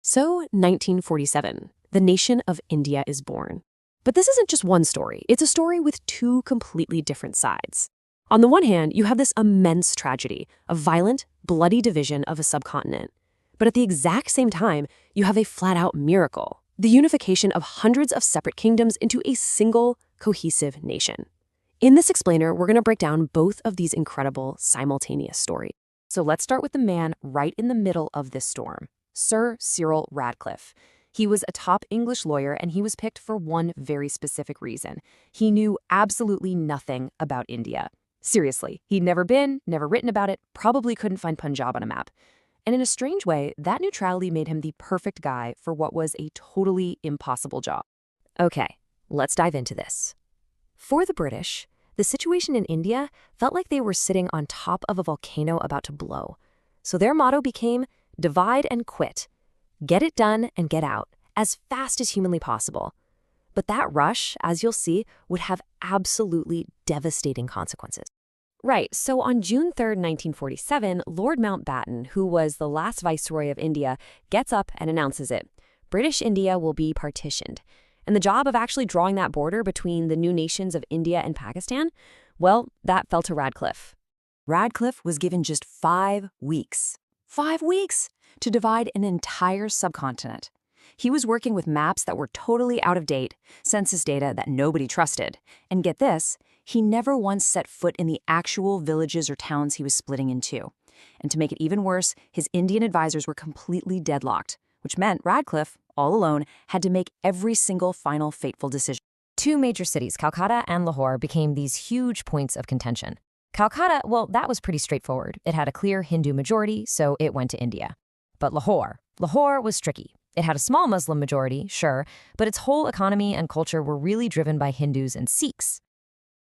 So, 1947, the nation of India is born. But this isn't just one story. It's a story with two completely different sides. On the one hand, you have this immense tragedy, a violent, bloody division of a subcontinent. But at the exact same time, you have a flat-out miracle, the unification of hundreds of separate kingdoms into a single, cohesive nation. In this explainer, we're going to break down both of these incredible, simultaneous stories. So let's start with the man right in the middle of this storm, Sir Cyril Radcliffe. He was a top English lawyer, and he was picked for one very specific reason. He knew absolutely nothing about India. Seriously, he'd never been, never written about it, probably couldn't find Punjab on a map. And in a strange way, that neutrality made him the perfect guy for what was a totally impossible job. Okay, let's dive into this. For the British, the situation in India felt like they were sitting on top of a volcano about to blow. So their motto became, divide and quit. Get it done and get out, as fast as humanly possible. But that rush, as you'll see, would have absolutely devastating consequences. Right, so on June 3rd, 1947, Lord Mountbatten, who was the last viceroy of India, gets up and announces it. British India will be partitioned. And the job of actually drawing that border between the new nations of India and Pakistan, well, that fell to Radcliffe. Radcliffe was given just 5 weeks. 5 weeks to divide an entire subcontinent. He was working with maps that were totally out of date, census data that nobody trusted. And get this, he never once set foot in the actual villages or towns he was splitting into. And to make it even worse, his Indian advisors were completely deadlocked, which meant Radcliffe, all alone, had to make every single final fateful decision. Two major cities, Calcutta and Lahore, became these huge points of contention. Calcutta, well, that was pretty straightforward. It had a clear Hindu majority, so it went to India. But Lahore was tricky. It had a small Muslim majority, sure, but its whole economy and culture were really driven by Hindus and Sikhs.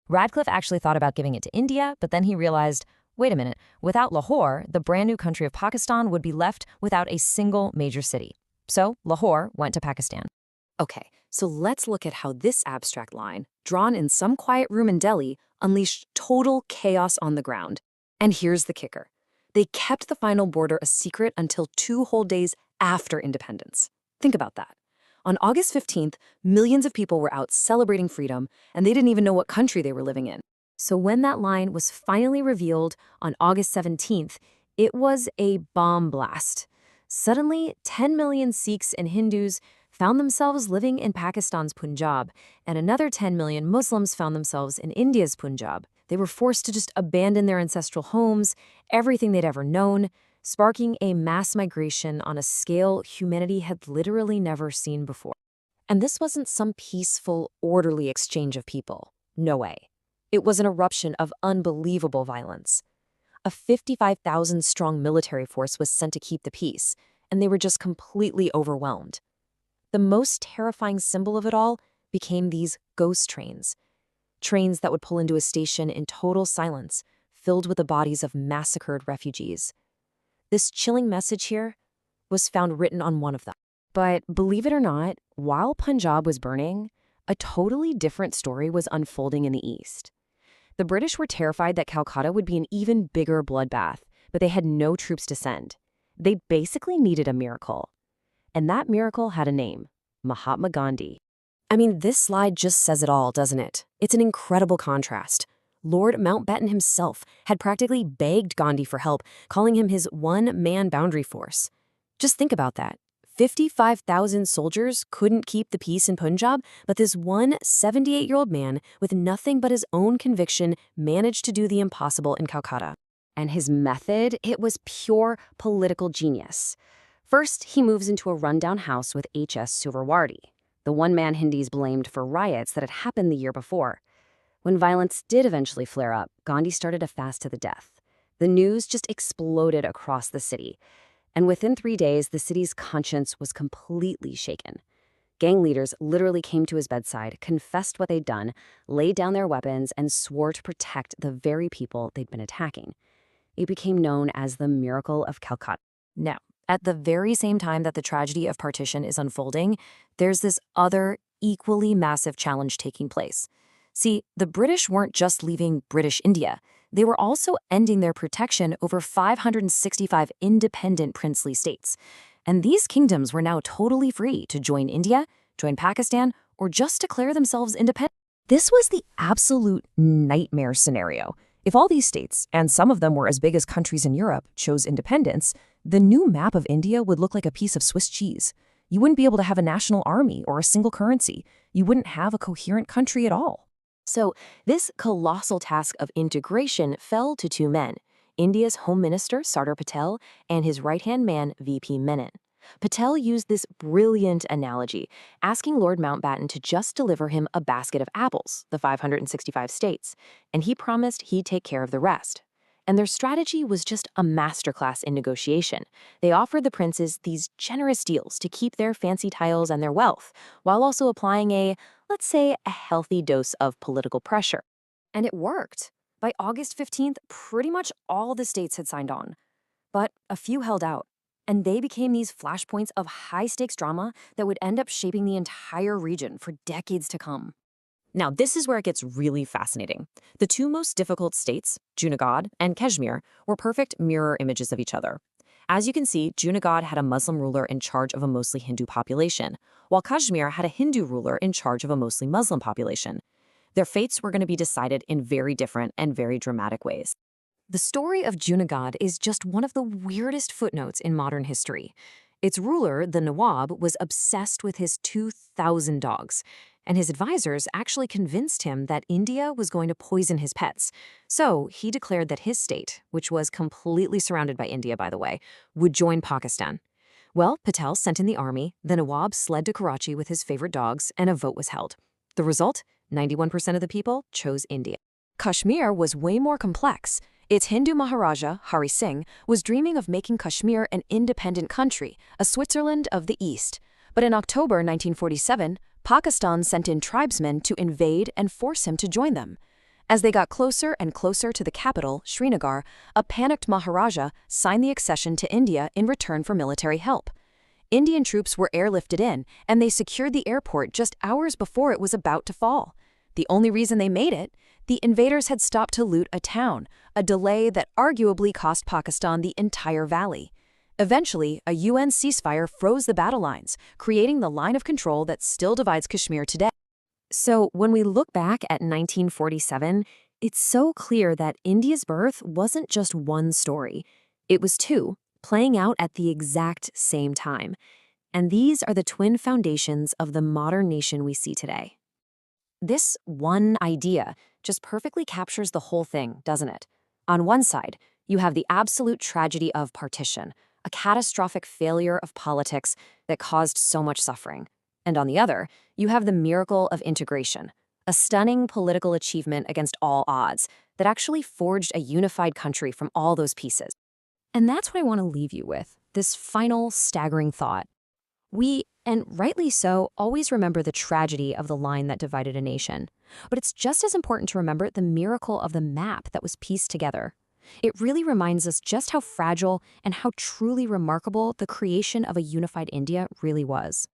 Radcliffe actually thought about giving it to India, but then he realized, wait a minute, without Lahore, the brand new country of Pakistan would be left without a single major city. So Lahore went to Pakistan. Okay, so let's look at how this abstract line, drawn in some quiet room in Delhi, unleashed total chaos on the ground. And here's the kicker. They kept the final border a secret until 2 whole days after independence. Think about that. On August 15th, millions of people were out celebrating freedom, and they didn't even know what country they were living in. So when that line was finally revealed on August 17th, it was a bomb blast. Suddenly, 10 million Sikhs and Hindus found themselves living in Pakistan's Punjab, and another 10 million Muslims found themselves in India's Punjab. They were forced to just abandon their ancestral homes, everything they'd ever known, sparking a mass migration on a scale humanity had literally never seen before. And this wasn't some peaceful, orderly exchange of people. No way. It was an eruption of unbelievable violence. A 55,000-strong military force was sent to keep the peace, and they were just completely overwhelmed. The most terrifying symbol of it all became these ghost trains. Trains that would pull into a station in total silence, filled with the bodies of massacred refugees. This chilling message here was found written on one of them. But believe it or not, while Punjab was burning, a totally different story was unfolding in the east. The British were terrified that Calcutta would be an even bigger bloodbath, but they had no troops to send. They basically needed a miracle. And that miracle had a name, Mahatma Gandhi. I mean, this slide just says it all, doesn't it? It's an incredible contrast. Lord Mountbatten himself had practically begged Gandhi for help, calling him his one-man boundary force. Just think about that. 55,000 soldiers couldn't keep the peace in Punjab, but this one 78-year-old man with nothing but his own conviction managed to do the impossible in Calcutta. And his method, it was pure political genius. First, he moves into a rundown house with H.S. Suvarwadi, the one-man Hindis blamed for riots that had happened the year before. When violence did eventually flare up, Gandhi started a fast to the death. The news just exploded across the city. And within 3 days, the city's conscience was completely shaken. Gang leaders literally came to his bedside, confessed what they'd done, laid down their weapons, and swore to protect the very people they'd been attacking. It became known as the Miracle of Calcutta. Now, at the very same time that the tragedy of partition is unfolding, there's this other, equally massive challenge taking place. See, the British weren't just leaving British India. They were also ending their protection over 565 independent princely states. And these kingdoms were now totally free to join India, join Pakistan, or just declare themselves independent. This was the absolute nightmare scenario. If all these states, and some of them were as big as countries in Europe, chose independence, the new map of India would look like a piece of Swiss cheese. You wouldn't be able to have a national army or a single currency. You wouldn't have a coherent country at all. So this colossal task of integration fell to two men, India's Home Minister Sardar Patel and his right-hand man VP Menon. Patel used this brilliant analogy, asking Lord Mountbatten to just deliver him a basket of apples, the 565 states, and he promised he'd take care of the rest. And their strategy was just a masterclass in negotiation. They offered the princes these generous deals to keep their fancy titles and their wealth, while also applying let's say, a healthy dose of political pressure. And it worked. By August 15th, pretty much all the states had signed on. But a few held out. And they became these flashpoints of high-stakes drama that would end up shaping the entire region for decades to come. Now, this is where it gets really fascinating. The two most difficult states, Junagadh and Kashmir, were perfect mirror images of each other. As you can see, Junagadh had a Muslim ruler in charge of a mostly Hindu population, while Kashmir had a Hindu ruler in charge of a mostly Muslim population. Their fates were going to be decided in very different and very dramatic ways. The story of Junagadh is just one of the weirdest footnotes in modern history. Its ruler, the Nawab, was obsessed with his 2,000 dogs, and his advisors actually convinced him that India was going to poison his pets. So he declared that his state, which was completely surrounded by India, by the way, would join Pakistan. Well, Patel sent in the army, the Nawab sled to Karachi with his favorite dogs, and a vote was held. The result? 91% of the people chose India. Kashmir was way more complex. Its Hindu Maharaja, Hari Singh, was dreaming of making Kashmir an independent country, a Switzerland of the East. But in October 1947, Pakistan sent in tribesmen to invade and force him to join them. As they got closer and closer to the capital, Srinagar, a panicked Maharaja signed the accession to India in return for military help. Indian troops were airlifted in, and they secured the airport just hours before it was about to fall. The only reason they made it? The invaders had stopped to loot a town, a delay that arguably cost Pakistan the entire valley. Eventually, a UN ceasefire froze the battle lines, creating the line of control that still divides Kashmir today. So when we look back at 1947, it's so clear that India's birth wasn't just one story. It was two, playing out at the exact same time. And these are the twin foundations of the modern nation we see today. This one idea just perfectly captures the whole thing, doesn't it? On one side, you have the absolute tragedy of partition, a catastrophic failure of politics that caused so much suffering. And on the other, you have the miracle of integration, a stunning political achievement against all odds that actually forged a unified country from all those pieces. And that's what I want to leave you with, this final staggering thought. We, and rightly so, always remember the tragedy of the line that divided a nation. But it's just as important to remember the miracle of the map that was pieced together. It really reminds us just how fragile and how truly remarkable the creation of a unified India really was.